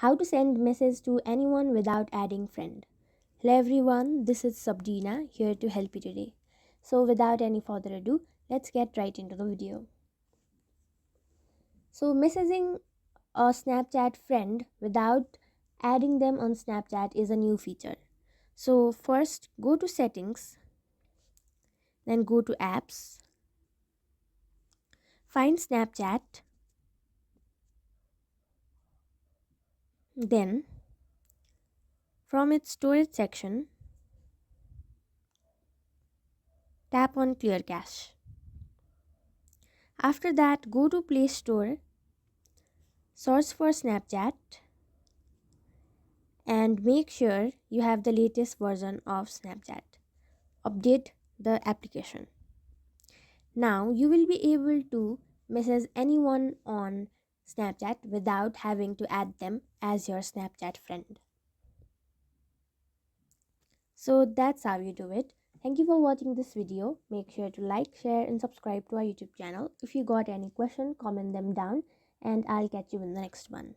How to send message to anyone without adding friend. Hello everyone, this is Sabdina here to help you today. So without any further ado, let's get right into the video. So messaging a Snapchat friend without adding them on Snapchat is a new feature. So first go to settings, then go to apps, find Snapchat, then from its storage section, tap on Clear Cache. After that, go to Play Store, search for Snapchat, and make sure you have the latest version of Snapchat. Update the application. Now you will be able to message anyone on Snapchat without having to add them as your Snapchat friend. So that's how you do it. Thank you for watching this video. Make sure to like, share and subscribe to our YouTube channel. If you got any question, comment them down and I'll catch you in the next one.